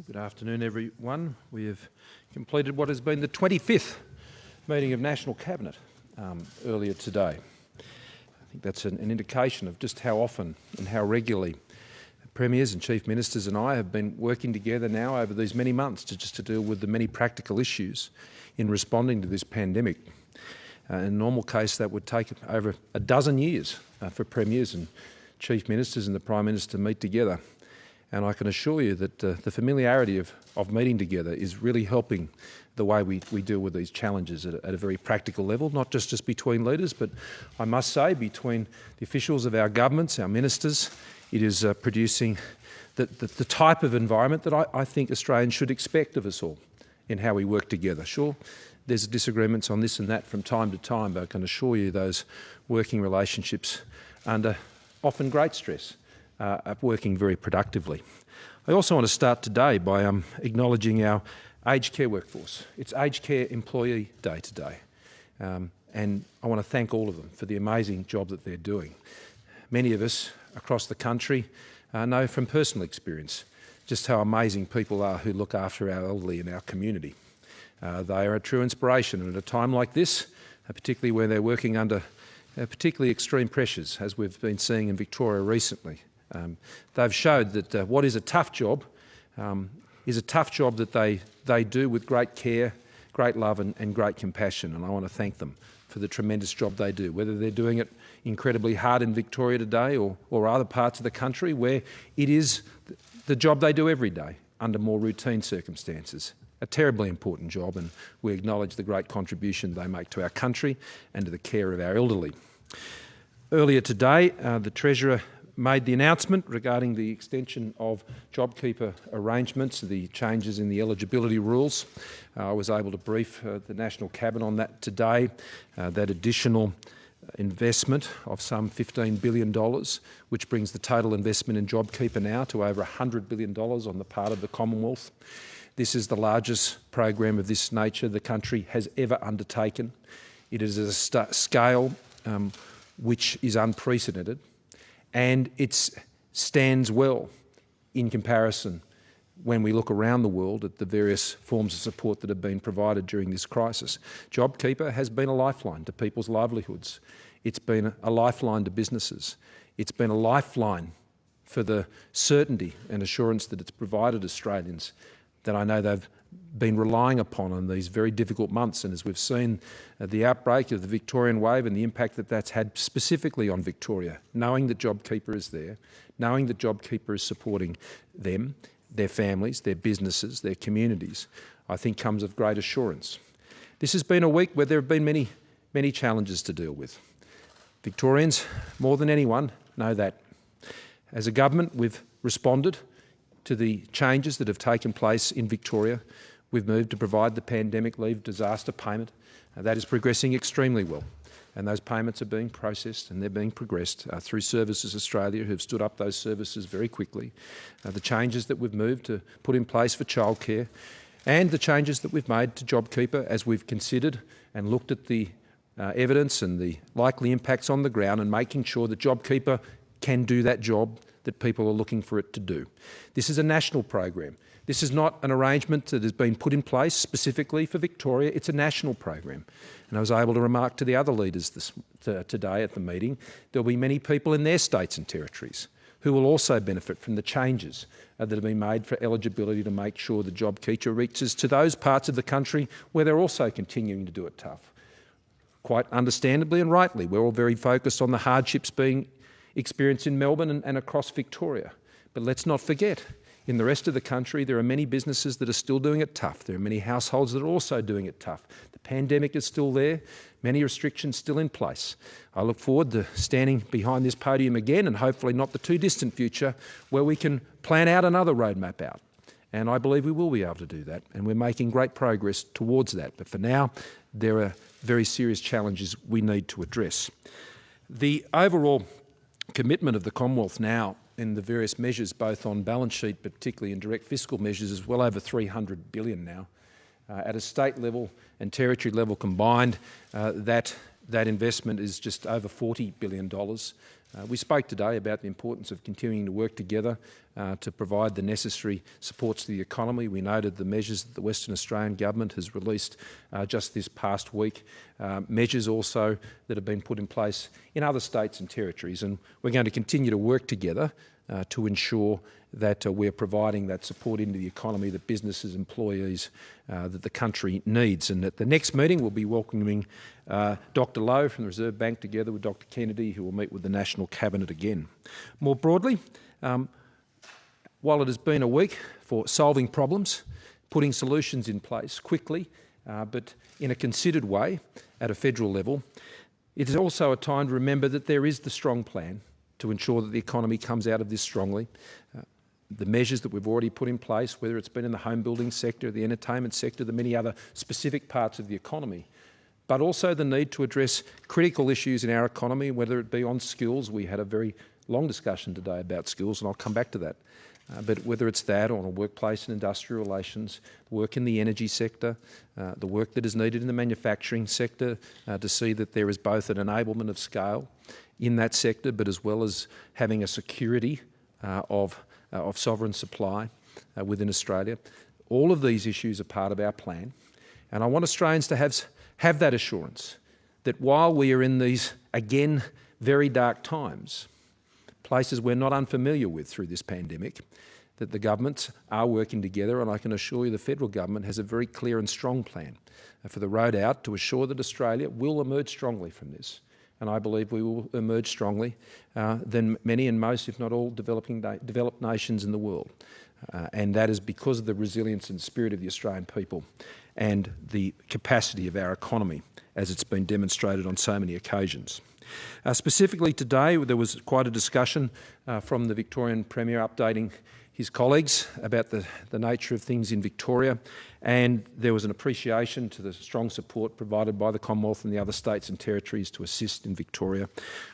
Good afternoon, everyone. We have completed what has been the 25th meeting of National Cabinet earlier today. I think that's an indication of just how often and how regularly Premiers and Chief Ministers and I have been working together now over these many months to deal with the many practical issues in responding to this pandemic. In a normal case, that would take over a dozen years for Premiers and Chief Ministers and the Prime Minister to meet together. And I can assure you that the familiarity of meeting together is really helping the way we deal with these challenges at a very practical level, not just between leaders, but I must say between the officials of our governments, our ministers. It is producing the type of environment that I think Australians should expect of us all in how we work together. Sure, there's disagreements on this and that from time to time, but I can assure you those working relationships under often great stress are working very productively. I also want to start today by acknowledging our aged care workforce. It's Aged Care Employee Day today, and I want to thank all of them for the amazing job that they're doing. Many of us across the country know from personal experience just how amazing people are who look after our elderly in our community. They are a true inspiration, and at a time like this, particularly where they're working under particularly extreme pressures, as we've been seeing in Victoria recently. They've showed that what is a tough job is a tough job that they do with great care, great love and great compassion, and I want to thank them for the tremendous job they do, whether they're doing it incredibly hard in Victoria today or other parts of the country where it is the job they do every day under more routine circumstances. A terribly important job, and we acknowledge the great contribution they make to our country and to the care of our elderly. Earlier today, the Treasurer made the announcement regarding the extension of JobKeeper arrangements, the changes in the eligibility rules. I was able to brief the National Cabinet on that today. That additional investment of some $15 billion, which brings the total investment in JobKeeper now to over $100 billion on the part of the Commonwealth. This is the largest program of this nature the country has ever undertaken. It is at a scale which is unprecedented, and it stands well in comparison when we look around the world at the various forms of support that have been provided during this crisis. JobKeeper has been a lifeline to people's livelihoods. It's been a lifeline to businesses. It's been a lifeline for the certainty and assurance that it's provided Australians that I know they've been relying upon in these very difficult months. And as we've seen the outbreak of the Victorian wave and the impact that that's had specifically on Victoria, knowing that JobKeeper is there, knowing that JobKeeper is supporting them, their families, their businesses, their communities, I think comes of great assurance. This has been a week where there have been many challenges to deal with. Victorians, more than anyone, know that. As a government, we've responded to the changes that have taken place in Victoria. We've moved to provide the pandemic leave disaster payment. That is progressing extremely well, and those payments are being processed and they're being progressed through Services Australia, who've stood up those services very quickly. The changes that we've moved to put in place for childcare, and the changes that we've made to JobKeeper as we've considered and looked at the evidence and the likely impacts on the ground, and making sure that JobKeeper can do that job that people are looking for it to do. This is a national program. This is not an arrangement that has been put in place specifically for Victoria. It's a national program. And I was able to remark to the other leaders today at the meeting, there'll be many people in their states and territories who will also benefit from the changes that have been made for eligibility to make sure the JobKeeper reaches to those parts of the country where they're also continuing to do it tough. Quite understandably and rightly, we're all very focused on the hardships being experienced in Melbourne and across Victoria. But let's not forget, in the rest of the country, there are many businesses that are still doing it tough. There are many households that are also doing it tough. The pandemic is still there, many restrictions still in place. I look forward to standing behind this podium again, and hopefully not the too distant future, where we can plan out another roadmap out. And I believe we will be able to do that, and we're making great progress towards that. But for now, there are very serious challenges we need to address. The overall commitment of the Commonwealth now in the various measures, both on balance sheet but particularly in direct fiscal measures, is well over $300 billion now. At a state level and territory level combined, that investment is just over $40 billion. We spoke today about the importance of continuing to work together to provide the necessary supports to the economy. We noted the measures that the Western Australian Government has released just this past week, measures also that have been put in place in other states and territories, and we're going to continue to work together to ensure that we're providing that support into the economy that businesses, employees, that the country needs. And at the next meeting, we'll be welcoming Dr Lowe from the Reserve Bank together with Dr Kennedy, who will meet with the National Cabinet again. More broadly, while it has been a week for solving problems, putting solutions in place quickly, but in a considered way at a federal level, it is also a time to remember that there is the strong plan to ensure that the economy comes out of this strongly. The measures that we've already put in place, whether it's been in the home building sector, the entertainment sector, the many other specific parts of the economy, but also the need to address critical issues in our economy, whether it be on skills. We had a very long discussion today about skills, and I'll come back to that. But whether it's that or on workplace and industrial relations, work in the energy sector, the work that is needed in the manufacturing sector to see that there is both an enablement of scale in that sector, but as well as having a security of sovereign supply within Australia. All of these issues are part of our plan, and I want Australians to have that assurance that while we are in these, again, very dark times, places we're not unfamiliar with through this pandemic, that the governments are working together, and I can assure you the federal government has a very clear and strong plan for the road out to assure that Australia will emerge strongly from this. And I believe we will emerge strongly than many and most, if not all, developed nations in the world. And that is because of the resilience and spirit of the Australian people and the capacity of our economy, as it's been demonstrated on so many occasions. Specifically today, there was quite a discussion from the Victorian Premier updating his colleagues about the nature of things in Victoria, and there was an appreciation to the strong support provided by the Commonwealth and the other states and territories to assist in Victoria.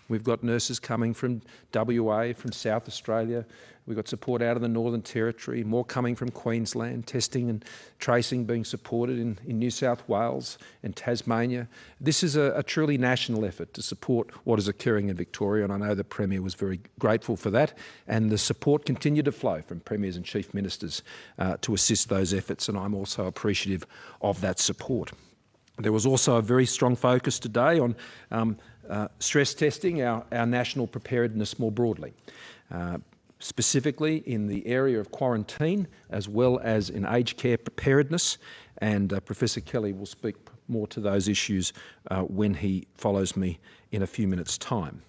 We've got nurses coming from WA, from South Australia. We've got support out of the Northern Territory, more coming from Queensland, testing and tracing being supported in New South Wales and Tasmania. This is a truly national effort to support what is occurring in Victoria, and I know the Premier was very grateful for that, and the support continued to flow from Premiers and Chief Ministers to assist those efforts, and I'm also appreciative of that support. There was also a very strong focus today on stress testing our national preparedness more broadly. Specifically in the area of quarantine as well as in aged care preparedness, and Professor Kelly will speak more to those issues when he follows me in a few minutes' time.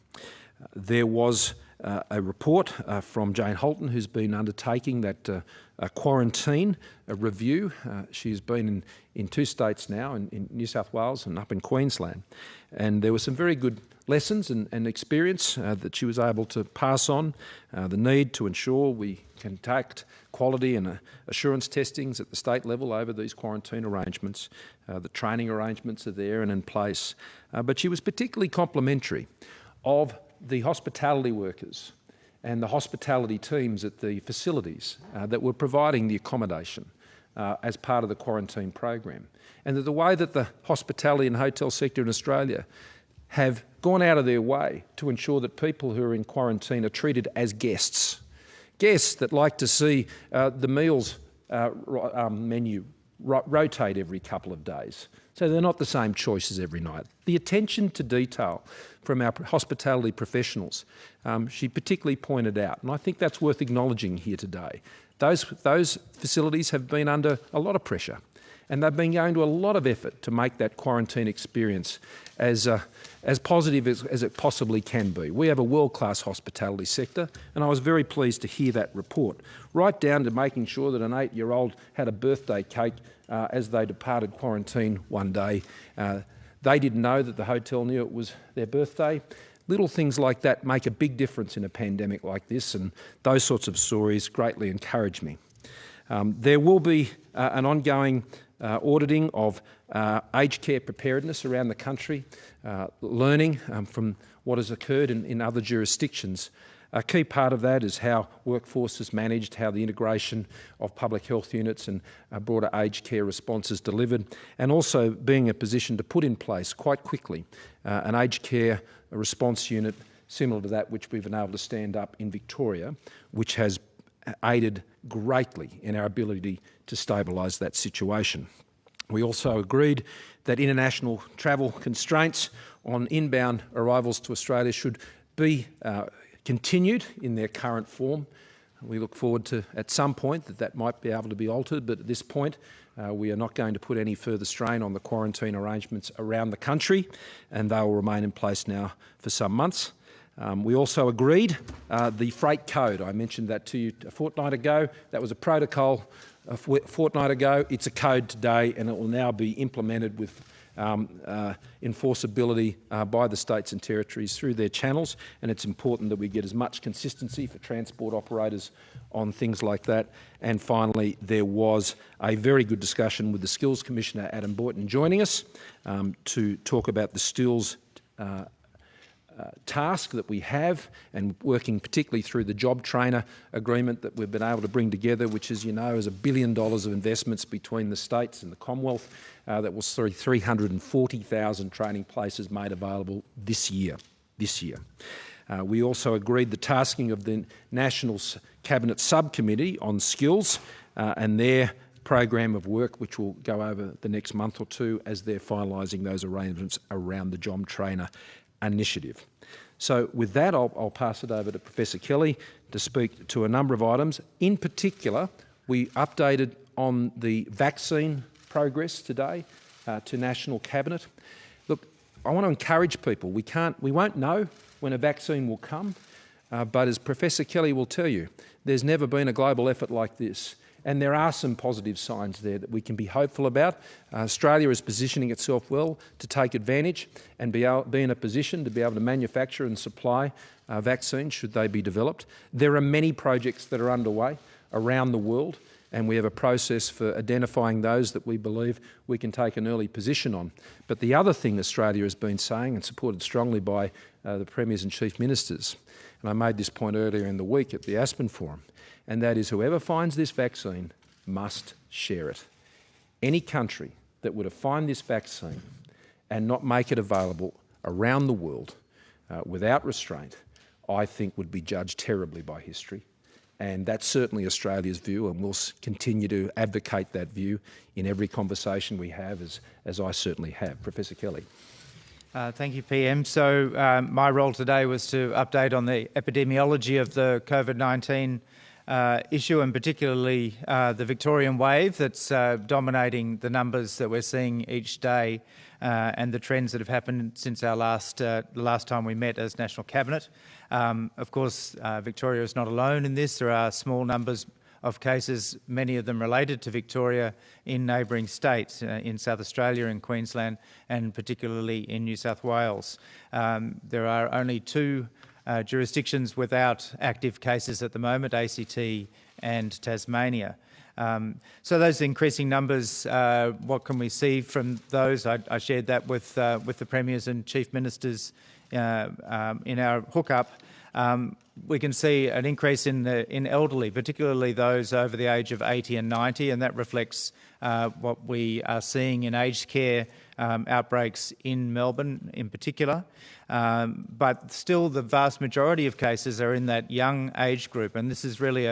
There was a report from Jane Holton, who's been undertaking that quarantine review. She's been in two states now, in New South Wales and up in Queensland, and there were some very good lessons and experience that she was able to pass on. The need to ensure we conduct quality and assurance testings at the state level over these quarantine arrangements. The training arrangements are there and in place. But she was particularly complimentary of the hospitality workers and the hospitality teams at the facilities that were providing the accommodation as part of the quarantine program. And that the way that the hospitality and hotel sector in Australia have gone out of their way to ensure that people who are in quarantine are treated as guests that like to see the meals menu rotate every couple of days. So they're not the same choices every night. The attention to detail from our hospitality professionals, she particularly pointed out, and I think that's worth acknowledging here today. Those facilities have been under a lot of pressure, and they've been going to a lot of effort to make that quarantine experience as positive as it possibly can be. We have a world-class hospitality sector, and I was very pleased to hear that report, right down to making sure that an 8-year-old had a birthday cake as they departed quarantine one day. They didn't know that the hotel knew it was their birthday. Little things like that make a big difference in a pandemic like this, and those sorts of stories greatly encourage me. There will be an ongoing auditing of aged care preparedness around the country, learning from what has occurred in other jurisdictions. A key part of that is how workforce is managed, how the integration of public health units and broader aged care response is delivered, and also being in a position to put in place quite quickly an aged care response unit similar to that which we've been able to stand up in Victoria, which has aided greatly in our ability to stabilise that situation. We also agreed that international travel constraints on inbound arrivals to Australia should be continued in their current form. We look forward to, at some point, that might be able to be altered, but at this point, we are not going to put any further strain on the quarantine arrangements around the country, and they will remain in place now for some months. We also agreed the freight code. I mentioned that to you a fortnight ago. That was a protocol a fortnight ago. It's a code today, and it will now be implemented with enforceability by the states and territories through their channels, and it's important that we get as much consistency for transport operators on things like that. And finally, there was a very good discussion with the Skills Commissioner, Adam Boynton, joining us to talk about the skills task that we have, and working particularly through the job trainer agreement that we've been able to bring together, which, as you know, is $1 billion of investments between the states and the Commonwealth that will see 340,000 training places made available this year. We also agreed the tasking of the National Cabinet Subcommittee on Skills and their program of work, which will go over the next month or two as they're finalising those arrangements around the job trainer initiative. So with that, I'll pass it over to Professor Kelly to speak to a number of items. In particular, we updated on the vaccine progress today to National Cabinet. Look, I want to encourage people. We won't know when a vaccine will come, but as Professor Kelly will tell you, there's never been a global effort like this. And there are some positive signs there that we can be hopeful about. Australia is positioning itself well to take advantage and be in a position to be able to manufacture and supply vaccines should they be developed. There are many projects that are underway around the world, and we have a process for identifying those that we believe we can take an early position on. But the other thing Australia has been saying, and supported strongly by the Premiers and Chief Ministers, and I made this point earlier in the week at the Aspen Forum, and that is whoever finds this vaccine must share it. Any country that were to find this vaccine and not make it available around the world without restraint, I think would be judged terribly by history. And that's certainly Australia's view, and we'll continue to advocate that view in every conversation we have, as I certainly have. Professor Kelly. Thank you, PM. So my role today was to update on the epidemiology of the COVID-19 issue, and particularly the Victorian wave that's dominating the numbers that we're seeing each day, and the trends that have happened since our the last time we met as National Cabinet. Of course, Victoria is not alone in this. There are small numbers of cases, many of them related to Victoria, in neighbouring states, in South Australia, in Queensland, and particularly in New South Wales. There are only two jurisdictions without active cases at the moment, ACT and Tasmania. So those increasing numbers, what can we see from those? I shared that with the Premiers and Chief Ministers in our hookup. We can see an increase in elderly, particularly those over the age of 80 and 90, and that reflects what we are seeing in aged care outbreaks in Melbourne in particular. But still, the vast majority of cases are in that young age group, and this is really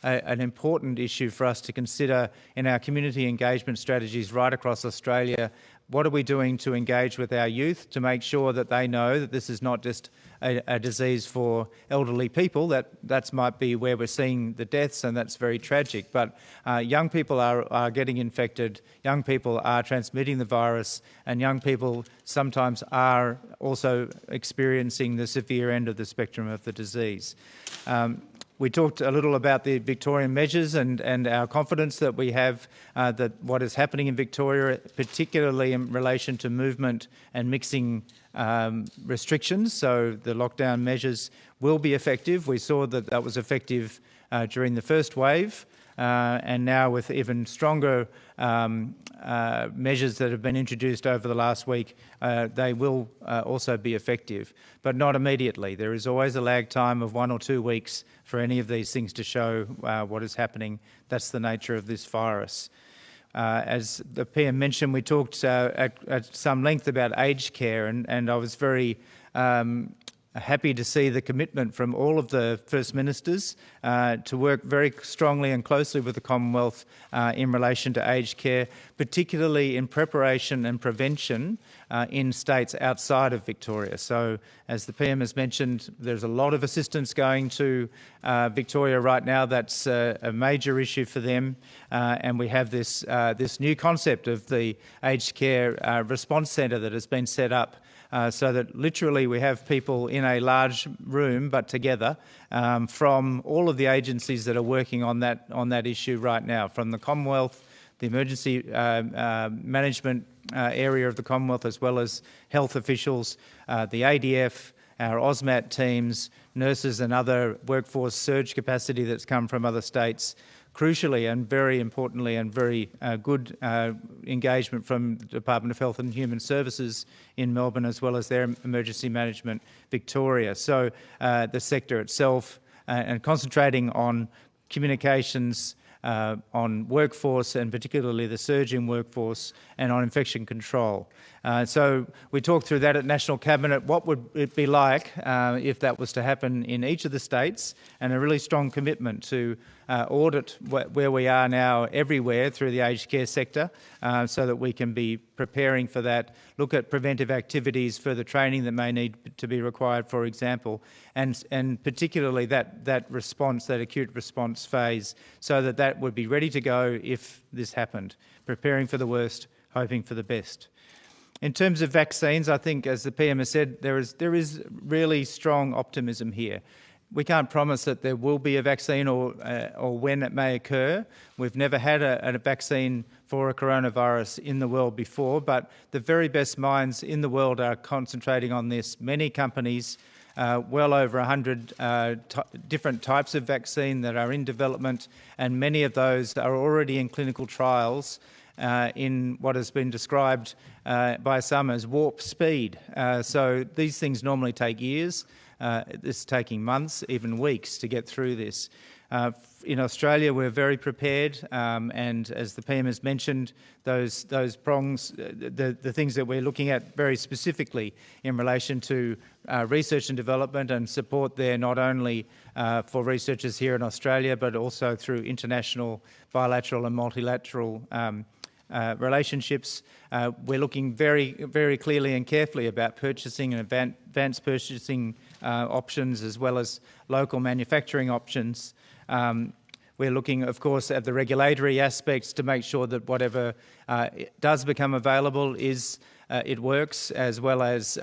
an important issue for us to consider in our community engagement strategies right across Australia. What are we doing to engage with our youth to make sure that they know that this is not just a disease for elderly people? That might be where we're seeing the deaths, and that's very tragic. But young people are getting infected, young people are transmitting the virus, and young people sometimes are also experiencing the severe end of the spectrum of the disease. We talked a little about the Victorian measures and our confidence that we have that what is happening in Victoria, particularly in relation to movement and mixing restrictions, so the lockdown measures will be effective. We saw that was effective during the first wave, and now with even stronger measures that have been introduced over the last week, they will also be effective, but not immediately. There is always a lag time of 1 or 2 weeks for any of these things to show what is happening. That's the nature of this virus. As the PM mentioned, we talked at some length about aged care, and I was very happy to see the commitment from all of the First Ministers to work very strongly and closely with the Commonwealth in relation to aged care, particularly in preparation and prevention in states outside of Victoria. So, as the PM has mentioned, there's a lot of assistance going to Victoria right now. That's a major issue for them, and we have this new concept of the aged care response centre that has been set up. So that literally we have people in a large room but together from all of the agencies that are working on that issue right now, from the Commonwealth, the emergency management area of the Commonwealth, as well as health officials, the ADF, our AUSMAT teams, nurses and other workforce surge capacity that's come from other states. Crucially and very importantly and very good engagement from the Department of Health and Human Services in Melbourne, as well as their Emergency Management Victoria. So the sector itself and concentrating on communications, on workforce and particularly the surging workforce, and on infection control. So we talked through that at National Cabinet. What would it be like if that was to happen in each of the states, and a really strong commitment to audit where we are now everywhere through the aged care sector so that we can be preparing for that, look at preventive activities, further training that may need to be required, for example, and particularly that response, that acute response phase, so that would be ready to go if this happened, preparing for the worst, hoping for the best. In terms of vaccines, I think, as the PM has said, there is really strong optimism here. We can't promise that there will be a vaccine or when it may occur. We've never had a vaccine for a coronavirus in the world before, but the very best minds in the world are concentrating on this. Many companies, well over 100 different types of vaccine that are in development, and many of those are already in clinical trials in what has been described by some as warp speed. So these things normally take years. This is taking months, even weeks, to get through this. In Australia, we're very prepared, and as the PM has mentioned, those prongs, the things that we're looking at very specifically in relation to research and development and support there, not only for researchers here in Australia, but also through international, bilateral and multilateral relationships. We're looking very, very clearly and carefully about purchasing and advanced purchasing options, as well as local manufacturing options. We're looking, of course, at the regulatory aspects to make sure that whatever does become available it works, as well as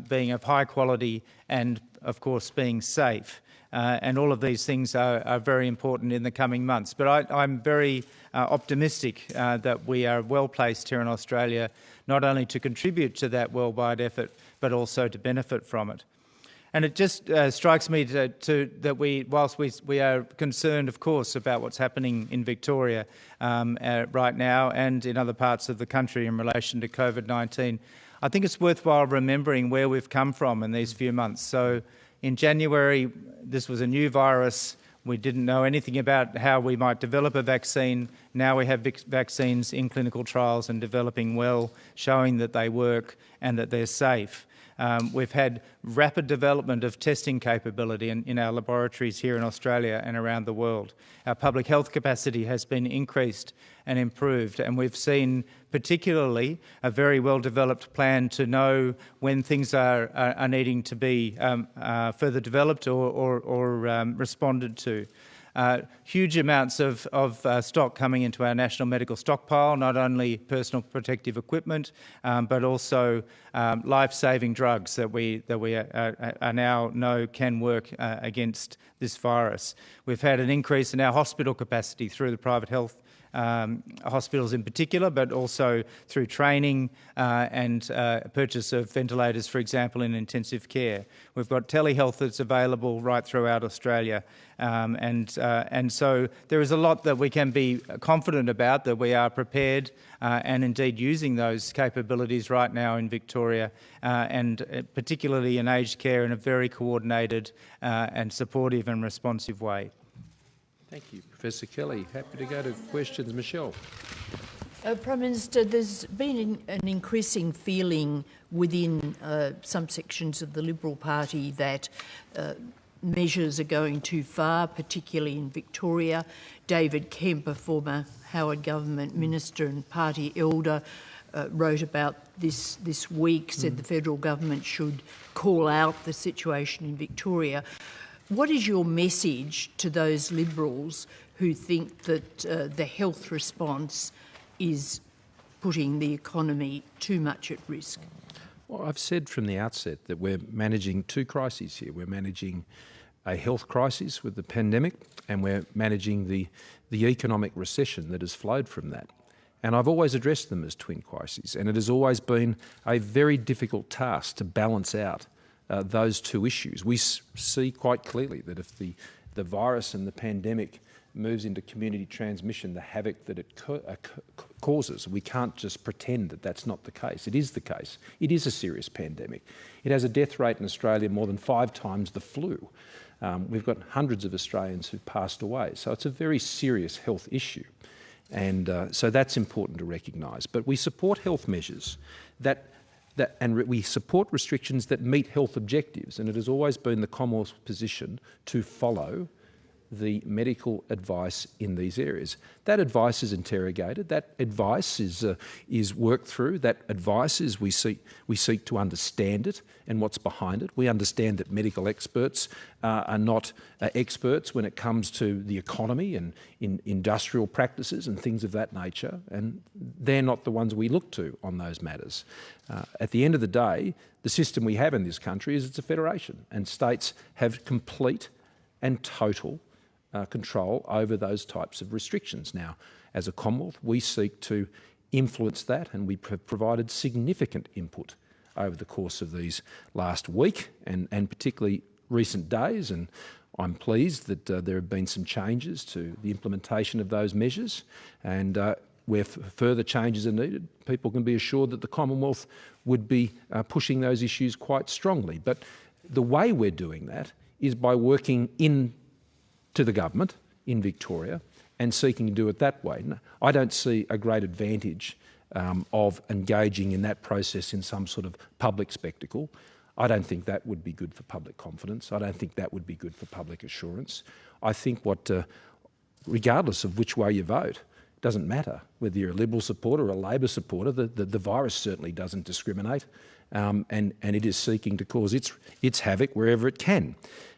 being of high quality and, of course, being safe. And all of these things are very important in the coming months. But I'm very optimistic that we are well placed here in Australia, not only to contribute to that worldwide effort, but also to benefit from it. And it just strikes me that whilst we are concerned, of course, about what's happening in Victoria right now and in other parts of the country in relation to COVID-19, I think it's worthwhile remembering where we've come from in these few months. So in January, this was a new virus. We didn't know anything about how we might develop a vaccine. Now we have vaccines in clinical trials and developing well, showing that they work and that they're safe. We've had rapid development of testing capability in our laboratories here in Australia and around the world. Our public health capacity has been increased and improved, and we've seen particularly a very well-developed plan to know when things are needing to be further developed or responded to. Huge amounts of stock coming into our national medical stockpile, not only personal protective equipment, but also life-saving drugs that we are now know can work against this virus. We've had an increase in our hospital capacity through the private health hospitals in particular, but also through training and purchase of ventilators, for example, in intensive care. We've got telehealth that's available right throughout Australia, and so there is a lot that we can be confident about, that we are prepared and indeed using those capabilities right now in Victoria, and particularly in aged care in a very coordinated and supportive and responsive way. Thank you, Professor Kelly. Happy to go to questions. Michelle. Prime Minister, there's been an increasing feeling within some sections of the Liberal Party that measures are going too far, particularly in Victoria. David Kemp, a former Howard government minister and party elder, wrote about this week, said the federal government should call out the situation in Victoria. What is your message to those Liberals who think that the health response is putting the economy too much at risk? Well, I've said from the outset that we're managing two crises here. We're managing a health crisis with the pandemic, and we're managing the economic recession that has flowed from that. And I've always addressed them as twin crises, and it has always been a very difficult task to balance out those two issues. We see quite clearly that if the virus and the pandemic moves into community transmission, the havoc that it causes, we can't just pretend that that's not the case. It is the case. It is a serious pandemic. It has a death rate in Australia more than 5 times the flu. We've got hundreds of Australians who've passed away. So it's a very serious health issue. And so that's important to recognise. But we support health measures and we support restrictions that meet health objectives. And it has always been the Commonwealth's position to follow the medical advice in these areas. That advice is interrogated. That advice is worked through. That advice is we seek to understand it and what's behind it. We understand that medical experts are not experts when it comes to the economy and in industrial practices and things of that nature, and they're not the ones we look to on those matters. At the end of the day, the system we have in this country is it's a federation, and states have complete and total control over those types of restrictions. Now, as a Commonwealth, we seek to influence that, and we provided significant input over the course of these last week and particularly recent days, and I'm pleased that there have been some changes to the implementation of those measures, and where further changes are needed, people can be assured that the Commonwealth would be pushing those issues quite strongly. But the way we're doing that is by working to the government in Victoria and seeking to do it that way. I don't see a great advantage of engaging in that process in some sort of public spectacle. I don't think that would be good for public confidence. I don't think that would be good for public assurance. I think regardless of which way you vote, it doesn't matter whether you're a Liberal supporter or a Labor supporter, the virus certainly doesn't discriminate, and it is seeking to cause its havoc wherever it can.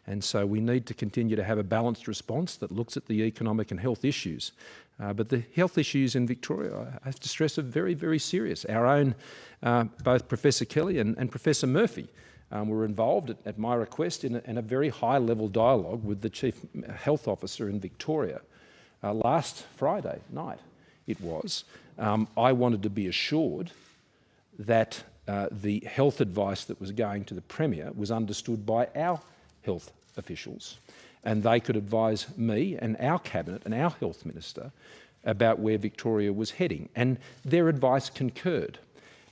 And so we need to continue to have a balanced response that looks at the economic and health issues. But the health issues in Victoria, I have to stress, are very, very serious. Our own, both Professor Kelly and Professor Murphy were involved at my request in a very high-level dialogue with the Chief Health Officer in Victoria last Friday night. It was. I wanted to be assured that the health advice that was going to the Premier was understood by our health officials, and they could advise me and our Cabinet and our Health Minister about where Victoria was heading, and their advice concurred.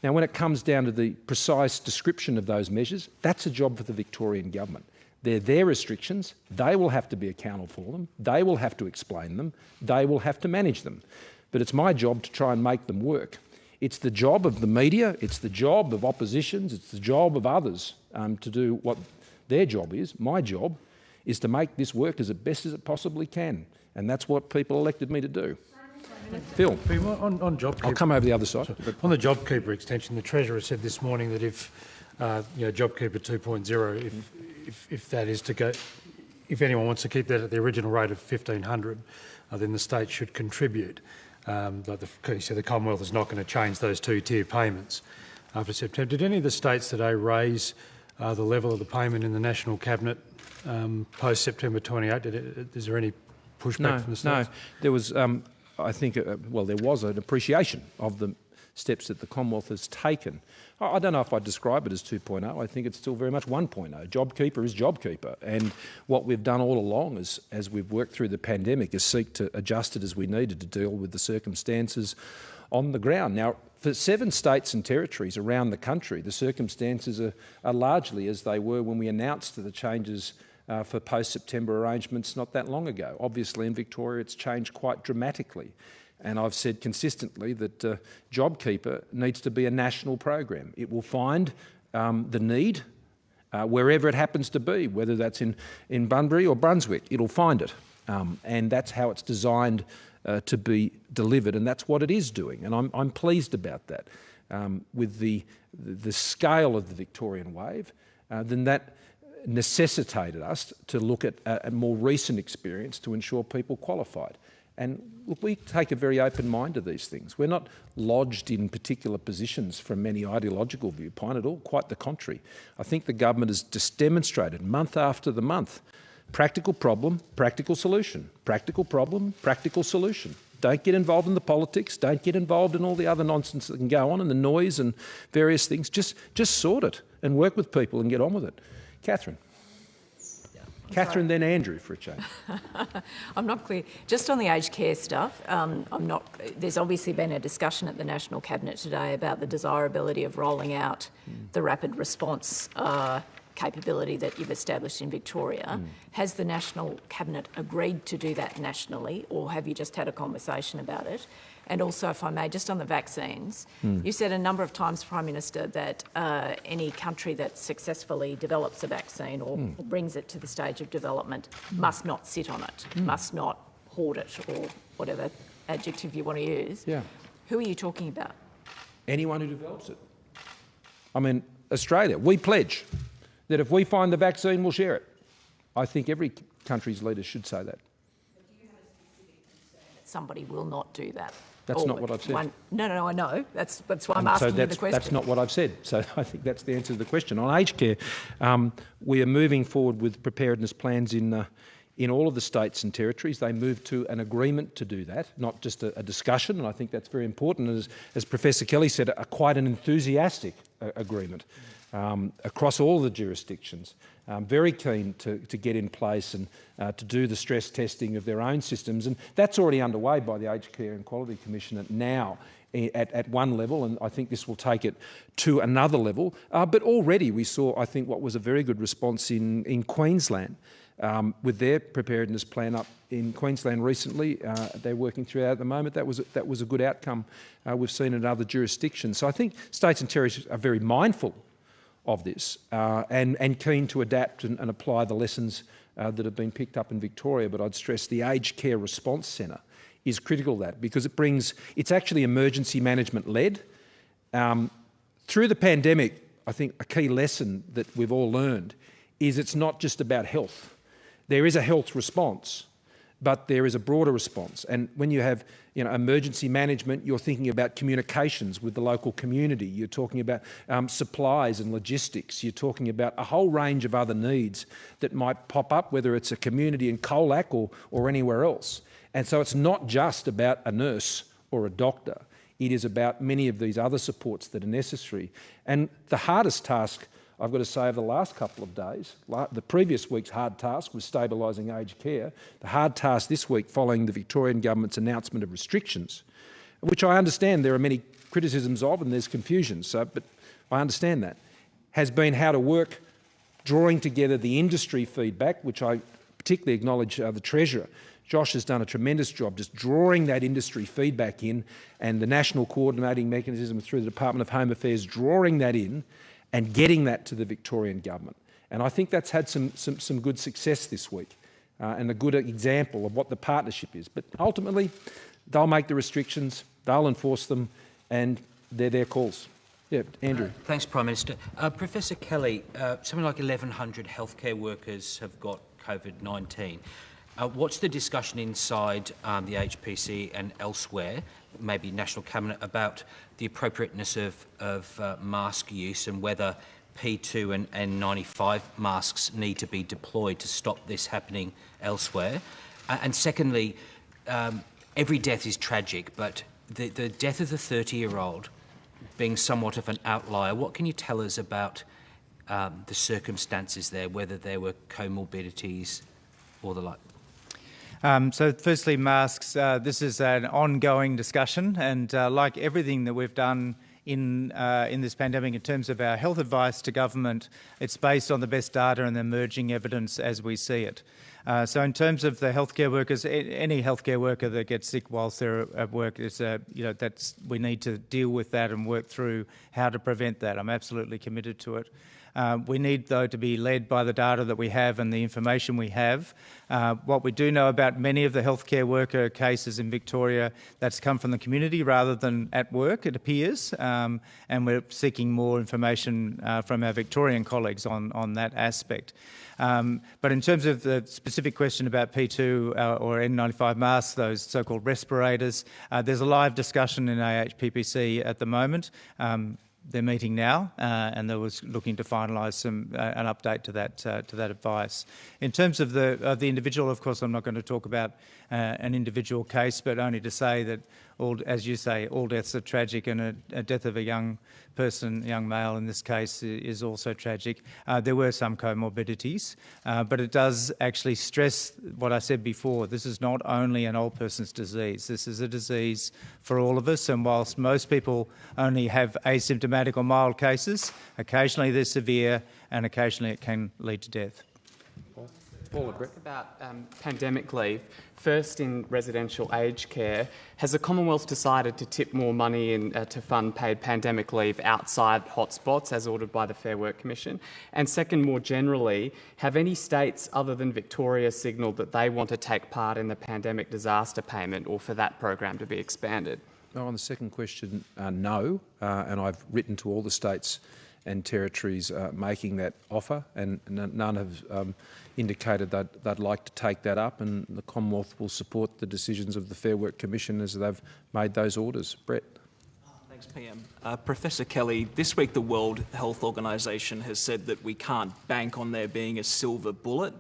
Now, when it comes down to the precise description of those measures, that's a job for the Victorian Government. They're their restrictions. They will have to be accountable for them. They will have to explain them. They will have to manage them. But it's my job to try and make them work. It's the job of the media, it's the job of oppositions, it's the job of others to do what their job is. My job is to make this work as best as it possibly can, and that's what people elected me to do. Phil, on JobKeeper, I'll come over the other side. On the JobKeeper extension, the Treasurer said this morning that if JobKeeper 2.0, if that is to go, if anyone wants to keep that at the original rate of $1,500, then the state should contribute. He said the Commonwealth is not going to change those two-tier payments after September. Did any of the states today raise the level of the payment in the National Cabinet post-September 28? Is there any pushback from the states? No, there was, I think, there was an appreciation of the steps that the Commonwealth has taken. I don't know if I'd describe it as 2.0. I think it's still very much 1.0. JobKeeper is JobKeeper. And what we've done all along as we've worked through the pandemic is seek to adjust it as we needed to deal with the circumstances on the ground. Now, for 7 states and territories around the country, the circumstances are largely as they were when we announced the changes for post-September arrangements not that long ago. Obviously, in Victoria, it's changed quite dramatically. And I've said consistently that JobKeeper needs to be a national program. It will find the need wherever it happens to be, whether that's in Bunbury or Brunswick, it'll find it. And that's how it's designed to be delivered, and that's what it is doing. And I'm pleased about that. With the scale of the Victorian wave, then that necessitated us to look at a more recent experience to ensure people qualified. And look, we take a very open mind to these things. We're not lodged in particular positions from any ideological viewpoint at all, quite the contrary. I think the government has just demonstrated month after the month, practical problem, practical solution, practical problem, practical solution. Don't get involved in the politics, don't get involved in all the other nonsense that can go on and the noise and various things. Just sort it and work with people and get on with it. Catherine. Catherine, then Andrew, for a change. I'm not clear. Just on the aged care stuff, there's obviously been a discussion at the National Cabinet today about the desirability of rolling out the rapid response capability that you've established in Victoria. Has the National Cabinet agreed to do that nationally, or have you just had a conversation about it? And also, if I may, just on the vaccines, you said a number of times, Prime Minister, that any country that successfully develops a vaccine or brings it to the stage of development must not sit on it, must not hoard it, or whatever adjective you want to use. Yeah. Who are you talking about? Anyone who develops it. I mean, Australia, we pledge that if we find the vaccine, we'll share it. I think every country's leaders should say that. But do you have a specific concern that somebody will not do that? That's not what I've said. No, I know. That's why I'm asking you the question. That's not what I've said. So I think that's the answer to the question. On aged care, we are moving forward with preparedness plans in all of the states and territories. They moved to an agreement to do that, not just a discussion, and I think that's very important. As Professor Kelly said, quite an enthusiastic agreement across all the jurisdictions. Very keen to get in place and to do the stress testing of their own systems, and that's already underway by the Aged Care and Quality Commission now at one level, and I think this will take it to another level. But already we saw, I think, what was a very good response in Queensland with their preparedness plan up in Queensland recently. They're working through that at the moment. That was a good outcome we've seen in other jurisdictions. So I think states and territories are very mindful of this and keen to adapt and apply the lessons that have been picked up in Victoria. But I'd stress the Aged Care Response Centre is critical to that, because it's actually emergency management led. Through the pandemic, I think a key lesson that we've all learned is it's not just about health. There is a health response, but there is a broader response. And when you have emergency management, you're thinking about communications with the local community. You're talking about supplies and logistics. You're talking about a whole range of other needs that might pop up, whether it's a community in Colac or anywhere else. And so it's not just about a nurse or a doctor. It is about many of these other supports that are necessary. And the hardest task, I've got to say, over the last couple of days, the previous week's hard task was stabilising aged care. The hard task this week, following the Victorian government's announcement of restrictions, which I understand there are many criticisms of and there's confusion, but I understand that, has been how to work, drawing together the industry feedback, which I particularly acknowledge the Treasurer. Josh has done a tremendous job just drawing that industry feedback in, and the National Coordinating Mechanism through the Department of Home Affairs drawing that in and getting that to the Victorian government. And I think that's had some good success this week and a good example of what the partnership is. But ultimately, they'll make the restrictions, they'll enforce them, and they're their calls. Yeah, Andrew. Thanks, Prime Minister. Professor Kelly, something like 1,100 healthcare workers have got COVID-19. What's the discussion inside the HPC and elsewhere, maybe National Cabinet, about the appropriateness of mask use and whether P2 and N95 masks need to be deployed to stop this happening elsewhere? And secondly, every death is tragic, but the death of the 30-year-old being somewhat of an outlier, what can you tell us about the circumstances there, whether there were comorbidities or the like? So firstly, masks, this is an ongoing discussion, and like everything that we've done in this pandemic in terms of our health advice to government. It's based on the best data and the emerging evidence as we see it. So in terms of the healthcare workers, any healthcare worker that gets sick whilst they're at work, we need to deal with that and work through how to prevent that. I'm absolutely committed to it. We need, though, to be led by the data that we have and the information we have. What we do know about many of the healthcare worker cases in Victoria, that's come from the community rather than at work, it appears, and we're seeking more information from our Victorian colleagues on that aspect. But in terms of the specific question about P2 or N95 masks, those so-called respirators, there's a live discussion in AHPPC at the moment. They're meeting now, and they was looking to finalise an update to that advice. In terms of the individual, of course, I'm not going to talk about an individual case, but only to say that, as you say, all deaths are tragic, and a death of a young person, young male in this case, is also tragic. There were some comorbidities, but it does actually stress what I said before. This is not only an old person's disease. This is a disease for all of us, and whilst most people only have asymptomatic or mild cases, occasionally they're severe, and occasionally it can lead to death. Paul, about pandemic leave. First, in residential aged care, has the Commonwealth decided to tip more money in to fund paid pandemic leave outside hotspots as ordered by the Fair Work Commission? And second, more generally, have any states other than Victoria signalled that they want to take part in the pandemic disaster payment or for that program to be expanded? On the second question, no, and I've written to all the states and territories making that offer, and none have indicated that they'd like to take that up, and the Commonwealth will support the decisions of the Fair Work Commission as they've made those orders. Brett. Thanks, PM. Professor Kelly, this week the World Health Organisation has said that we can't bank on there being a silver bullet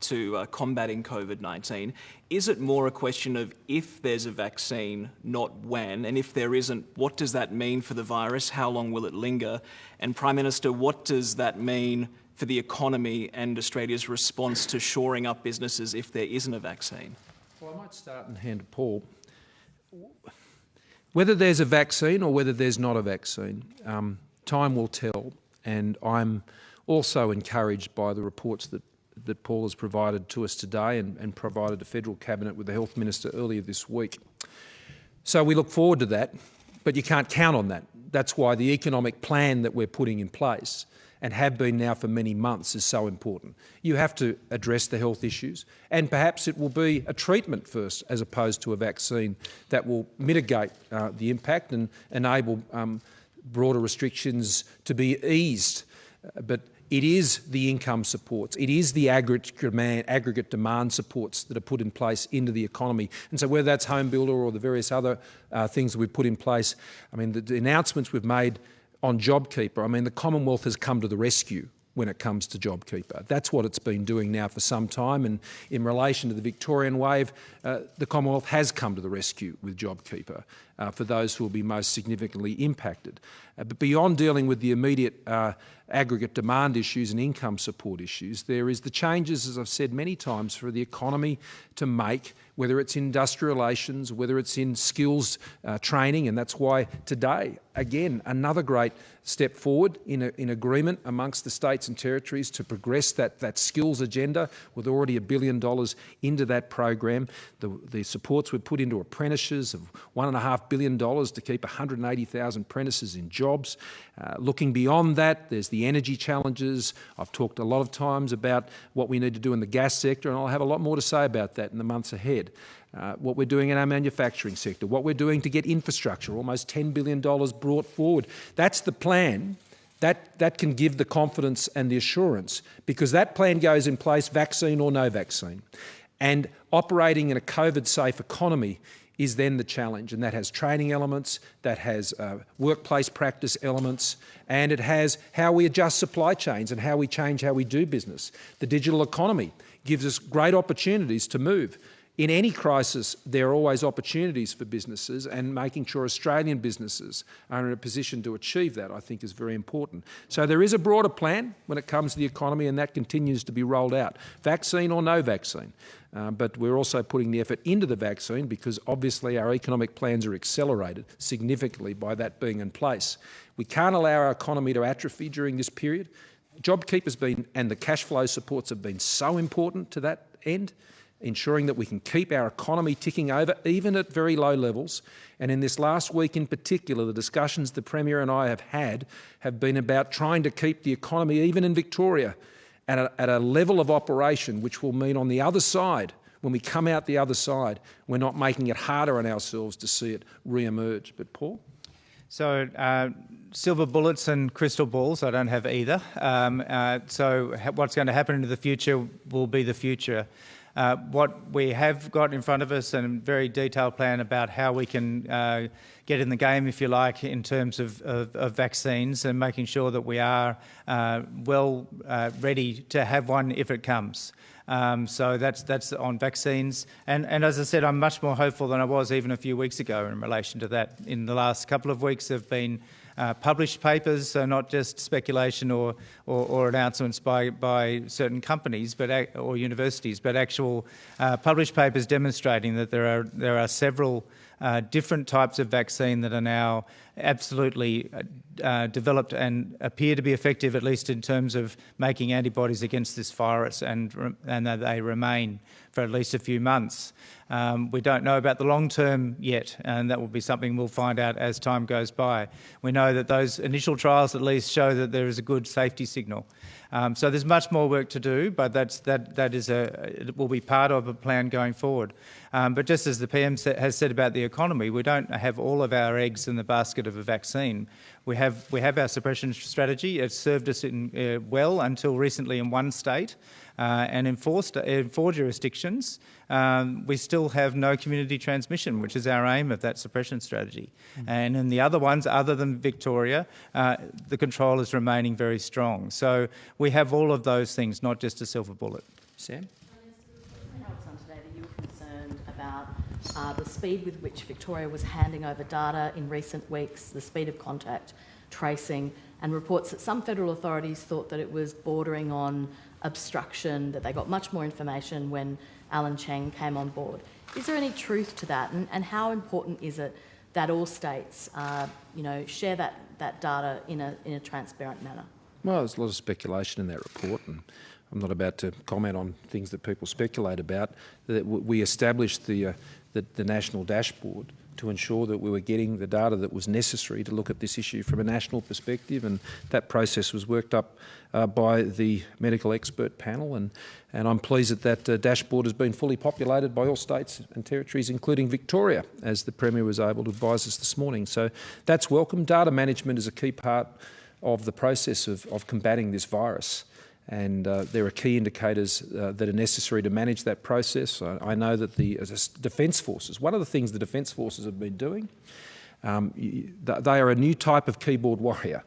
to combating COVID-19. Is it more a question of if there's a vaccine, not when? And if there isn't, what does that mean for the virus? How long will it linger? And Prime Minister, what does that mean for the economy and Australia's response to shoring up businesses if there isn't a vaccine? Well, I might start and hand to Paul. Whether there's a vaccine or whether there's not a vaccine, time will tell. And I'm also encouraged by the reports that Paul has provided to us today and provided the Federal Cabinet with the Health Minister earlier this week. So we look forward to that, but you can't count on that. That's why the economic plan that we're putting in place and have been now for many months is so important. You have to address the health issues, and perhaps it will be a treatment first as opposed to a vaccine that will mitigate the impact and enable broader restrictions to be eased. But it is the income supports, it is the aggregate demand supports that are put in place into the economy. And so whether that's Home Builder or the various other things that we've put in place, I mean, the announcements we've made on JobKeeper, I mean, the Commonwealth has come to the rescue when it comes to JobKeeper. That's what it's been doing now for some time, and in relation to the Victorian wave, the Commonwealth has come to the rescue with JobKeeper for those who will be most significantly impacted. But beyond dealing with the immediate aggregate demand issues and income support issues, there is the changes, as I've said many times, for the economy to make, whether it's in industrial relations, whether it's in skills training, and that's why today, again, another great step forward in agreement amongst the states and territories to progress that skills agenda, with already $1 billion into that program. The supports we've put into apprenticeships of $1.5 billion to keep 180,000 apprentices in jobs. Looking beyond that, there's the energy challenges. I've talked a lot of times about what we need to do in the gas sector, and I'll have a lot more to say about that in the months ahead. What we're doing in our manufacturing sector, what we're doing to get infrastructure, almost $10 billion brought forward. That's the plan. That can give the confidence and the assurance, because that plan goes in place, vaccine or no vaccine. And operating in a COVID-safe economy is then the challenge, and that has training elements, that has workplace practice elements, and it has how we adjust supply chains and how we change how we do business. The digital economy gives us great opportunities to move. In any crisis, there are always opportunities for businesses, and making sure Australian businesses are in a position to achieve that, I think, is very important. So there is a broader plan when it comes to the economy, and that continues to be rolled out, vaccine or no vaccine. But we're also putting the effort into the vaccine because obviously our economic plans are accelerated significantly by that being in place. We can't allow our economy to atrophy during this period. JobKeeper has been, and the cash flow supports have been so important to that end, ensuring that we can keep our economy ticking over, even at very low levels. And in this last week in particular, the discussions the Premier and I have had have been about trying to keep the economy, even in Victoria, at a level of operation which will mean on the other side, when we come out the other side, we're not making it harder on ourselves to see it re-emerge. But Paul? So silver bullets and crystal balls, I don't have either. So what's going to happen into the future will be the future. What we have got in front of us, and a very detailed plan about how we can get in the game, if you like, in terms of vaccines, and making sure that we are ready to have one if it comes. So that's on vaccines. And as I said, I'm much more hopeful than I was even a few weeks ago in relation to that. In the last couple of weeks there have been published papers, so not just speculation or announcements by certain companies or universities, but actual published papers demonstrating that there are several different types of vaccine that are now absolutely developed and appear to be effective, at least in terms of making antibodies against this virus, and that they remain for at least a few months. We don't know about the long term yet, and that will be something we'll find out as time goes by. We know that those initial trials at least show that there is a good safety signal. So there's much more work to do, but it will be part of a plan going forward. But just as the PM has said about the economy, we don't have all of our eggs in the basket of a vaccine. We have our suppression strategy. It's served us well until recently in one state, and in four jurisdictions, we still have no community transmission, which is our aim of that suppression strategy. And in the other ones, other than Victoria, the control is remaining very strong. So we have all of those things, not just a silver bullet. Sam? Today that you were concerned about the speed with which Victoria was handing over data in recent weeks, the speed of contact tracing, and reports that some federal authorities thought that it was bordering on obstruction, that they got much more information when Alan Cheng came on board. Is there any truth to that, and how important is it that all states share that data in a transparent manner? Well, there's a lot of speculation in that report, and I'm not about to comment on things that people speculate about. We established the national dashboard to ensure that we were getting the data that was necessary to look at this issue from a national perspective, and that process was worked up by the medical expert panel, and I'm pleased that dashboard has been fully populated by all states and territories, including Victoria, as the Premier was able to advise us this morning. So that's welcome. Data management is a key part of the process of combating this virus. And there are key indicators that are necessary to manage that process. I know that the Defence Forces, one of the things the Defence Forces have been doing, they are a new type of keyboard warrior,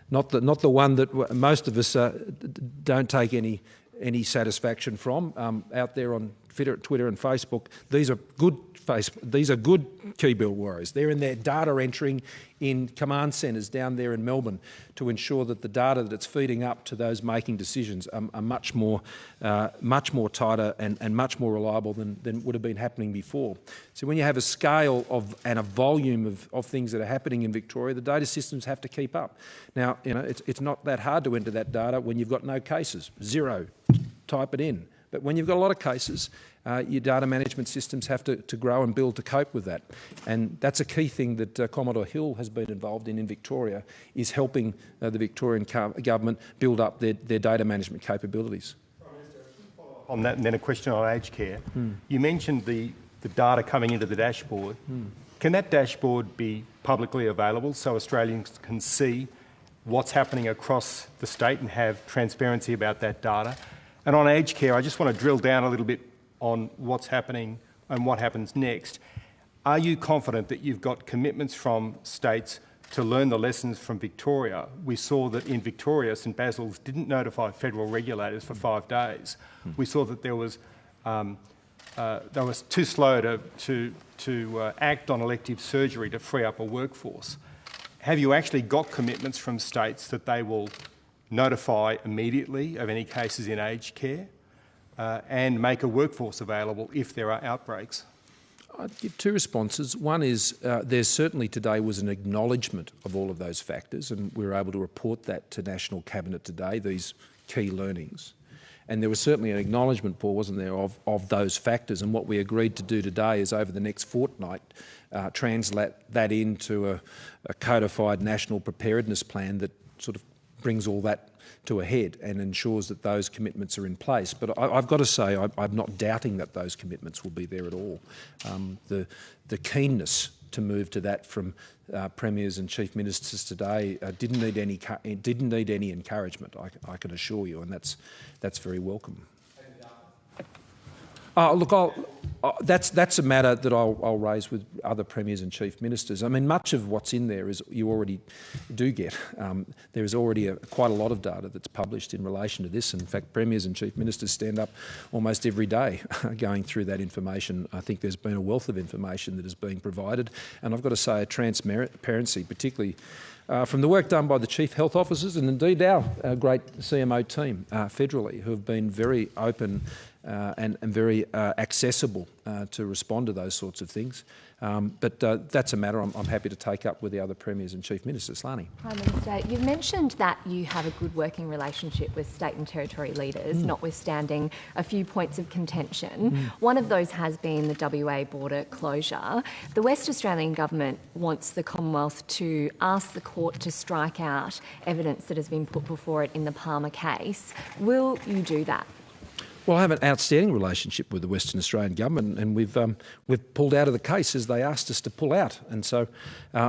not the one that most of us don't take any satisfaction from out there on Twitter and Facebook. These are good keyboard warriors. They're in their data entering in command centres down there in Melbourne to ensure that the data that it's feeding up to those making decisions are much more tighter and much more reliable than would have been happening before. So when you have a scale and a volume of things that are happening in Victoria, the data systems have to keep up. Now, it's not that hard to enter that data when you've got no cases. Zero, type it in. But when you've got a lot of cases, your data management systems have to grow and build to cope with that. And that's a key thing that Commodore Hill has been involved in Victoria, is helping the Victorian government build up their data management capabilities. On that, and then a question on aged care. You mentioned the data coming into the dashboard. Can that dashboard be publicly available so Australians can see what's happening across the state and have transparency about that data? And on aged care, I just want to drill down a little bit on what's happening and what happens next. Are you confident that you've got commitments from states to learn the lessons from Victoria? We saw that in Victoria, St Basil's didn't notify federal regulators for 5 days. We saw that there was they were too slow to act on elective surgery to free up a workforce. Have you actually got commitments from states that they will notify immediately of any cases in aged care and make a workforce available if there are outbreaks? I'd give two responses. One is there certainly today was an acknowledgement of all of those factors, and we were able to report that to National Cabinet today, these key learnings. And there was certainly an acknowledgement, Paul, wasn't there, of those factors. And what we agreed to do today is over the next fortnight translate that into a codified national preparedness plan that sort of brings all that to a head and ensures that those commitments are in place. But I've got to say I'm not doubting that those commitments will be there at all. The keenness to move to that from premiers and chief ministers today didn't need any encouragement, I can assure you, and that's very welcome. Look, that's a matter that I'll raise with other premiers and chief ministers. I mean, much of what's in there is you already do get. There is already quite a lot of data that's published in relation to this. In fact, premiers and chief ministers stand up almost every day going through that information. I think there's been a wealth of information that is being provided, and I've got to say a transparency, particularly from the work done by the chief health officers and indeed our great CMO team federally, who have been very open and very accessible to respond to those sorts of things. But that's a matter I'm happy to take up with the other premiers and chief ministers. Lani. Prime Minister, you've mentioned that you have a good working relationship with state and territory leaders, notwithstanding a few points of contention. One of those has been the WA border closure. The West Australian government wants the Commonwealth to ask the court to strike out evidence that has been put before it in the Palmer case. Will you do that? Well, I have an outstanding relationship with the Western Australian government, and we've pulled out of the case as they asked us to pull out. And so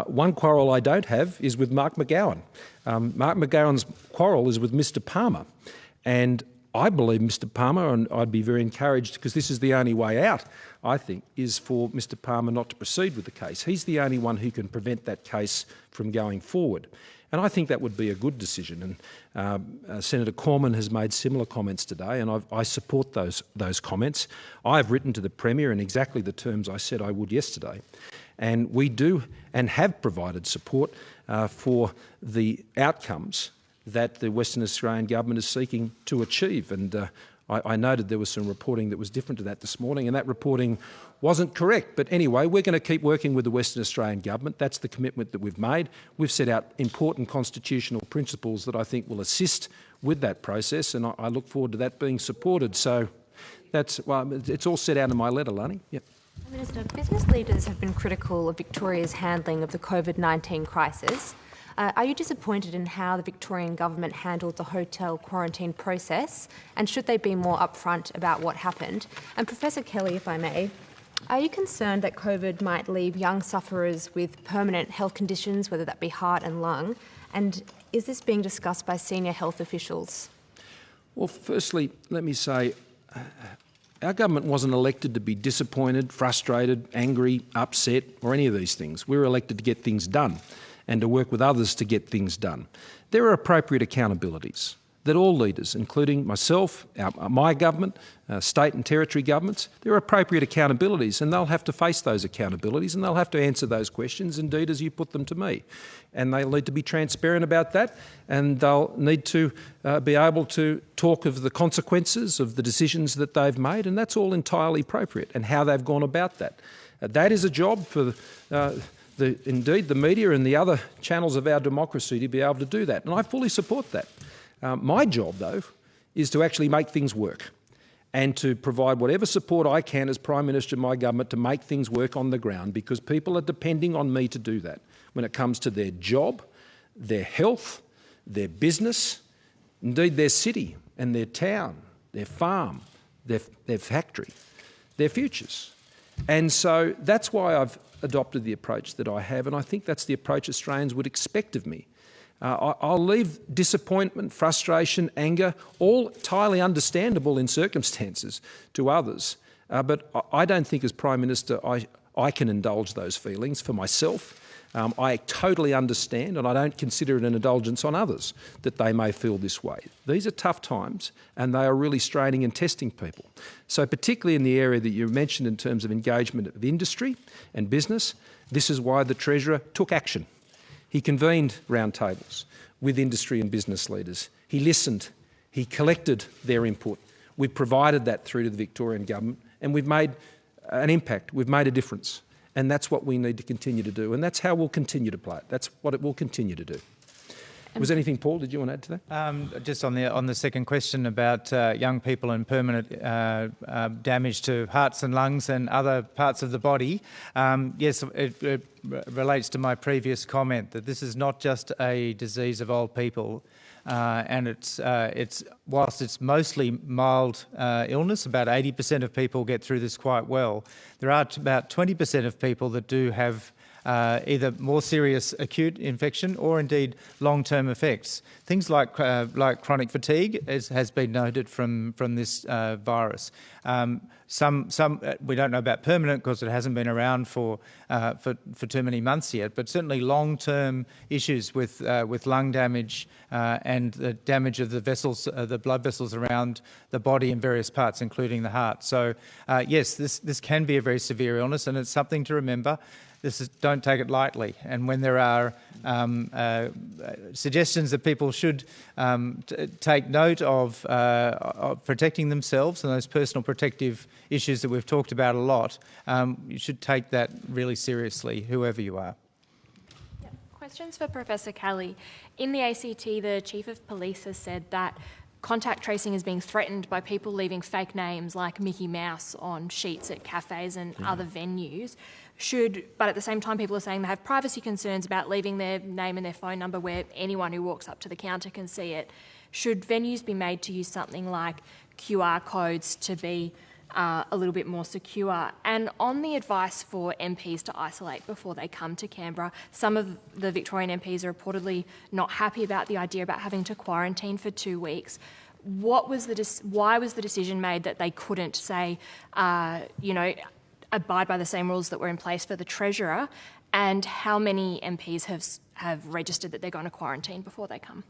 one quarrel I don't have is with Mark McGowan. Mark McGowan's quarrel is with Mr Palmer. And I believe Mr Palmer, and I'd be very encouraged, because this is the only way out, I think, is for Mr Palmer not to proceed with the case. He's the only one who can prevent that case from going forward. And I think that would be a good decision. And Senator Cormann has made similar comments today, and I support those comments. I've written to the Premier in exactly the terms I said I would yesterday. And we do and have provided support for the outcomes that the Western Australian government is seeking to achieve. And I noted there was some reporting that was different to that this morning, and that reporting wasn't correct. But anyway, we're going to keep working with the Western Australian government. That's the commitment that we've made. We've set out important constitutional principles that I think will assist with that process, and I look forward to that being supported. So it's all set out in my letter, Lani. Yep. Minister, business leaders have been critical of Victoria's handling of the COVID-19 crisis. Are you disappointed in how the Victorian government handled the hotel quarantine process, and should they be more upfront about what happened? And Professor Kelly, if I may, are you concerned that COVID might leave young sufferers with permanent health conditions, whether that be heart and lung? And is this being discussed by senior health officials? Well, firstly, let me say, our government wasn't elected to be disappointed, frustrated, angry, upset, or any of these things. We were elected to get things done and to work with others to get things done. There are appropriate accountabilities that all leaders, including myself, my government, state and territory governments, there are appropriate accountabilities, and they'll have to face those accountabilities, and they'll have to answer those questions, indeed, as you put them to me. And they'll need to be transparent about that, and they'll need to be able to talk of the consequences of the decisions that they've made, and that's all entirely appropriate, and how they've gone about that. That is a job for indeed the media and the other channels of our democracy to be able to do that, and I fully support that. My job, though, is to actually make things work and to provide whatever support I can as Prime Minister of my government to make things work on the ground, because people are depending on me to do that when it comes to their job, their health, their business, indeed their city and their town, their farm, their factory, their futures. And so that's why I've adopted the approach that I have, and I think that's the approach Australians would expect of me. I'll leave disappointment, frustration, anger, all entirely understandable in circumstances, to others. But I don't think as Prime Minister I can indulge those feelings for myself. I totally understand, and I don't consider it an indulgence on others, that they may feel this way. These are tough times, and they are really straining and testing people. So particularly in the area that you mentioned in terms of engagement of industry and business, this is why the Treasurer took action. He convened roundtables with industry and business leaders. He listened. He collected their input. We provided that through to the Victorian Government, and we've made an impact. We've made a difference. And that's what we need to continue to do. And that's how we'll continue to play it. That's what it will continue to do. Was there anything, Paul, did you want to add to that? Just on the second question about young people and permanent damage to hearts and lungs and other parts of the body, yes, it relates to my previous comment that this is not just a disease of old people. And it's whilst it's mostly mild illness, about 80% of people get through this quite well. There are about 20% of people that do have either more serious acute infection or indeed long-term effects. Things like chronic fatigue has been noted from this virus. Some we don't know about permanent because it hasn't been around for too many months yet, but certainly long-term issues with lung damage and the damage of the vessels, the blood vessels around the body in various parts, including the heart. So yes, this can be a very severe illness, and it's something to remember. Don't take it lightly. And when there are suggestions that people should take note of protecting themselves and those personal protective issues that we've talked about a lot, you should take that really seriously, whoever you are. Questions for Professor Kelly. In the ACT, the Chief of Police has said that contact tracing is being threatened by people leaving fake names like Mickey Mouse on sheets at cafes and other venues. But at the same time, people are saying they have privacy concerns about leaving their name and their phone number where anyone who walks up to the counter can see it. Should venues be made to use something like QR codes to be a little bit more secure? And on the advice for MPs to isolate before they come to Canberra, some of the Victorian MPs are reportedly not happy about the idea about having to quarantine for 2 weeks. Why was the decision made that they couldn't say, abide by the same rules that were in place for the Treasurer, and how many MPs have registered that they're going to quarantine before they come?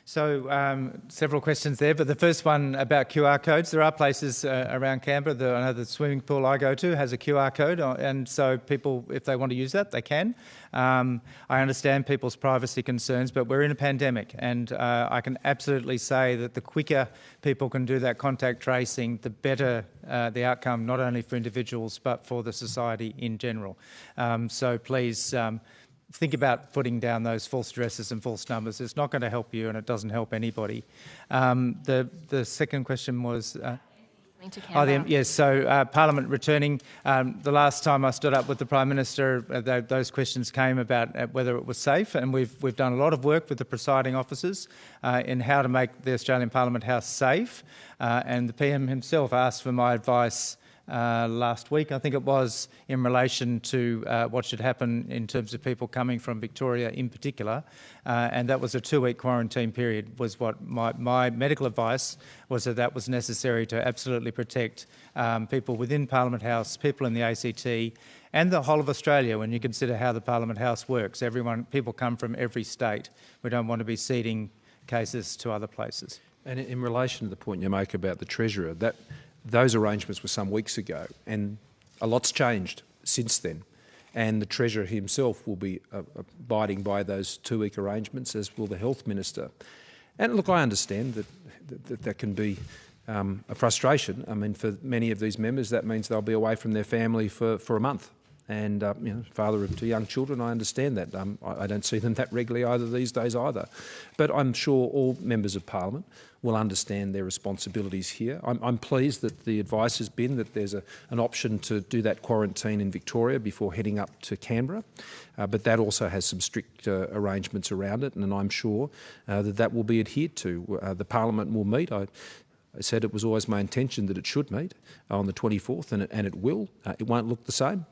So several questions there, but the first one about QR codes. There are places around Canberra, I know the swimming pool I go to has a QR code, and so people, if they want to use that, they can. I understand people's privacy concerns, but we're in a pandemic, and I can absolutely say that the quicker people can do that contact tracing, the better the outcome, not only for individuals, but for the society in general. So please think about putting down those false addresses and false numbers. It's not going to help you, and it doesn't help anybody. The second question was... yes, so Parliament returning. The last time I stood up with the Prime Minister, those questions came about whether it was safe, and we've done a lot of work with the presiding officers in how to make the Australian Parliament House safe, and the PM himself asked for my advice last week, I think it was, in relation to what should happen in terms of people coming from Victoria in particular, and that was a 2-week quarantine period was what my medical advice was, that was necessary to absolutely protect people within Parliament House, people in the ACT and the whole of Australia when you consider how the Parliament House works. People come from every state. We don't want to be seeding cases to other places. And in relation to the point you make about the Treasurer, those arrangements were some weeks ago, and a lot's changed since then. And the Treasurer himself will be abiding by those 2-week arrangements, as will the Health Minister. And look, I understand that can be a frustration. I mean, for many of these members, that means they'll be away from their family for a month. And, father of 2 young children, I understand that. I don't see them that regularly either these days either. But I'm sure all members of Parliament will understand their responsibilities here. I'm pleased that the advice has been that there's an option to do that quarantine in Victoria before heading up to Canberra, but that also has some strict arrangements around it, and I'm sure that will be adhered to. The Parliament will meet. I said it was always my intention that it should meet on the 24th, and it will. It won't look the same,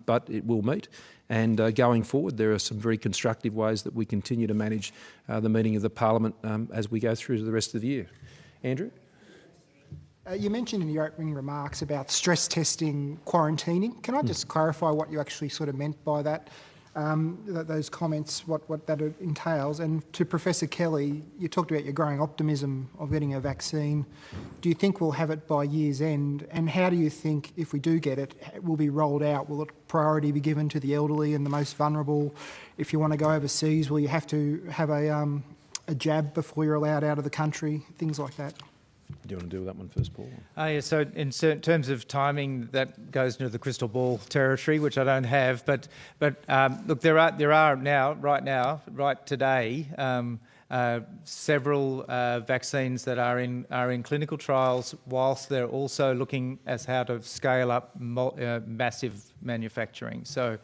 but it will meet. And going forward, there are some very constructive ways that we continue to manage the meeting of the Parliament as we go through to the rest of the year. Andrew? You mentioned in your opening remarks about stress testing, quarantining. Can I just clarify what you actually sort of meant by that? those comments, what that entails. And to Professor Kelly, you talked about your growing optimism of getting a vaccine. Do you think we'll have it by year's end? And how do you think, if we do get it, it will be rolled out? Will priority be given to the elderly and the most vulnerable? If you want to go overseas, will you have to have a jab before you're allowed out of the country? Things like that. Do you want to deal with that one first, Paul? Yeah, so in terms of timing, that goes into the crystal ball territory, which I don't have. But look, there are now, right today, several vaccines that are in clinical trials, whilst they're also looking as how to scale up massive manufacturing. So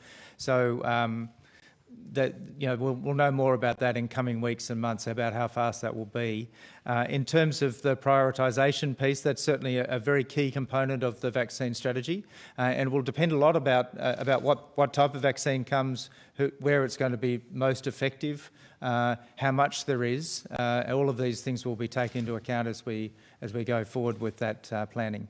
that we'll know more about that in coming weeks and months about how fast that will be. In terms of the prioritisation piece, that's certainly a very key component of the vaccine strategy, and will depend a lot about what type of vaccine comes, where it's going to be most effective, how much there is. All of these things will be taken into account as we go forward with that planning.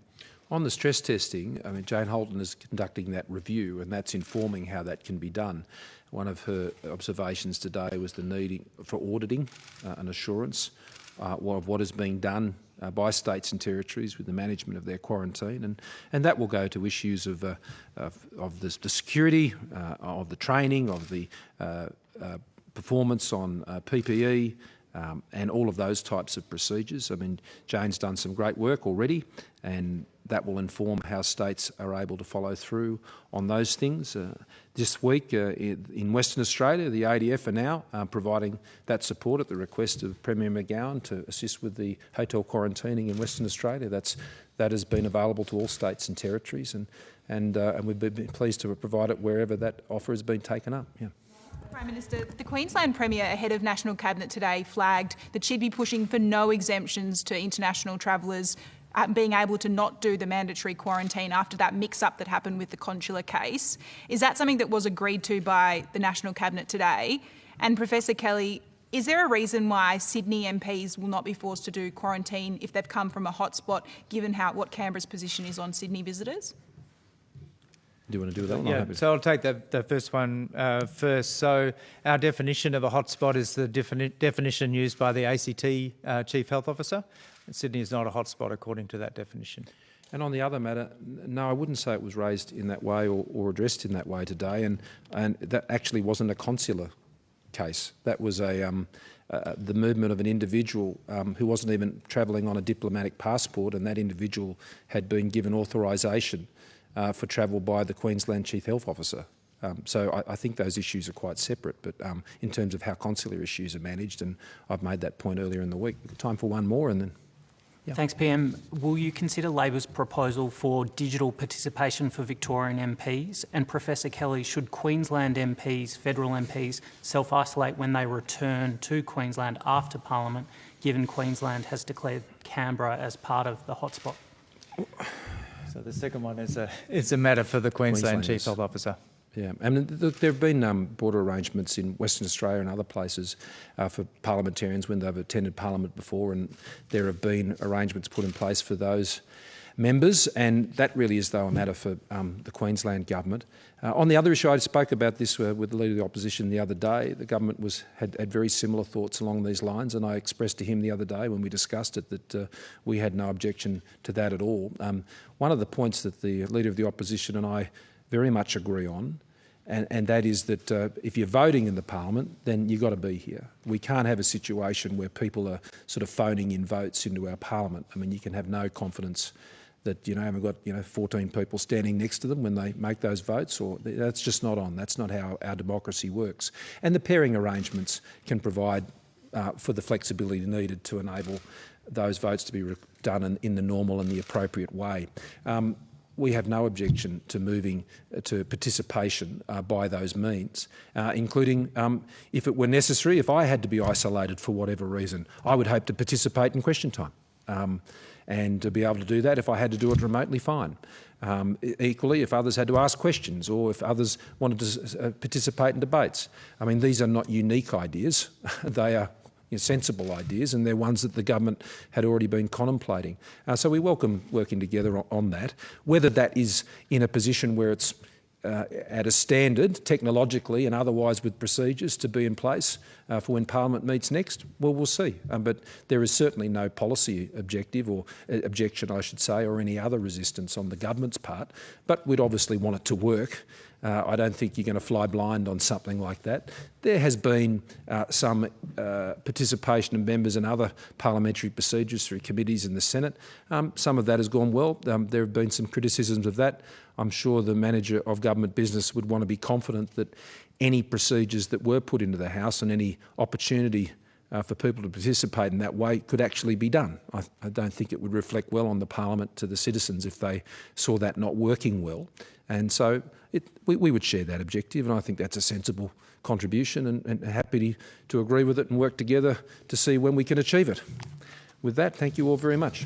On the stress testing, I mean, Jane Holton is conducting that review, and that's informing how that can be done. One of her observations today was the need for auditing and assurance of what is being done by states and territories with the management of their quarantine, and that will go to issues of the security, of the training, of the performance on PPE, and all of those types of procedures. I mean, Jane's done some great work already, and that will inform how states are able to follow through on those things. This week in Western Australia, the ADF are now providing that support at the request of Premier McGowan to assist with the hotel quarantining in Western Australia. That has been available to all states and territories, and we've been pleased to provide it wherever that offer has been taken up. Yeah. Prime Minister, the Queensland Premier ahead of National Cabinet today flagged that she'd be pushing for no exemptions to international travellers being able to not do the mandatory quarantine after that mix-up that happened with the consular case. Is that something that was agreed to by the National Cabinet today? And Professor Kelly, is there a reason why Sydney MPs will not be forced to do quarantine if they've come from a hotspot, given what Canberra's position is on Sydney visitors? Do you want to do that one? Yeah, so I'll take the first one first. So our definition of a hotspot is the definition used by the ACT Chief Health Officer. Sydney is not a hotspot according to that definition. And on the other matter, no, I wouldn't say it was raised in that way or addressed in that way today, and that actually wasn't a consular case. That was the movement of an individual who wasn't even travelling on a diplomatic passport, and that individual had been given authorisation for travel by the Queensland Chief Health Officer. So I think those issues are quite separate, but in terms of how consular issues are managed, and I've made that point earlier in the week. Time for one more and then... Yeah. Thanks, PM. Will you consider Labor's proposal for digital participation for Victorian MPs? And Professor Kelly, should Queensland MPs, federal MPs, self-isolate when they return to Queensland after Parliament, given Queensland has declared Canberra as part of the hotspot? So the second one is a matter for the Queensland Chief Health Officer. Yeah, and there have been border arrangements in Western Australia and other places for parliamentarians when they've attended Parliament before, and there have been arrangements put in place for those members, and that really is, though, a matter for the Queensland Government. On the other issue, I spoke about this with the Leader of the Opposition the other day. The Government had very similar thoughts along these lines, and I expressed to him the other day when we discussed it that we had no objection to that at all. One of the points that the Leader of the Opposition and I very much agree on, and that is that if you're voting in the Parliament, then you've got to be here. We can't have a situation where people are sort of phoning in votes into our Parliament. I mean, you can have no confidence that haven't got 14 people standing next to them when they make those votes, or that's just not on. That's not how our democracy works. And the pairing arrangements can provide for the flexibility needed to enable those votes to be done in the normal and the appropriate way. We have no objection to moving to participation by those means, including if it were necessary, if I had to be isolated for whatever reason, I would hope to participate in question time. And to be able to do that, if I had to do it remotely, fine. Equally, if others had to ask questions or if others wanted to participate in debates. I mean, these are not unique ideas. They are sensible ideas, and they're ones that the government had already been contemplating. So we welcome working together on that. Whether that is in a position where it's at a standard, technologically and otherwise with procedures to be in place for when Parliament meets next, well, we'll see. But there is certainly no policy objective or objection, I should say, or any other resistance on the government's part. But we'd obviously want it to work. I don't think you're going to fly blind on something like that. There has been some participation of members in other parliamentary procedures through committees in the Senate. Some of that has gone well. There have been some criticisms of that. I'm sure the manager of government business would want to be confident that any procedures that were put into the House and any opportunity for people to participate in that way could actually be done. I don't think it would reflect well on the Parliament to the citizens if they saw that not working well. And so we would share that objective, and I think that's a sensible contribution, and happy to agree with it and work together to see when we can achieve it. With that, thank you all very much.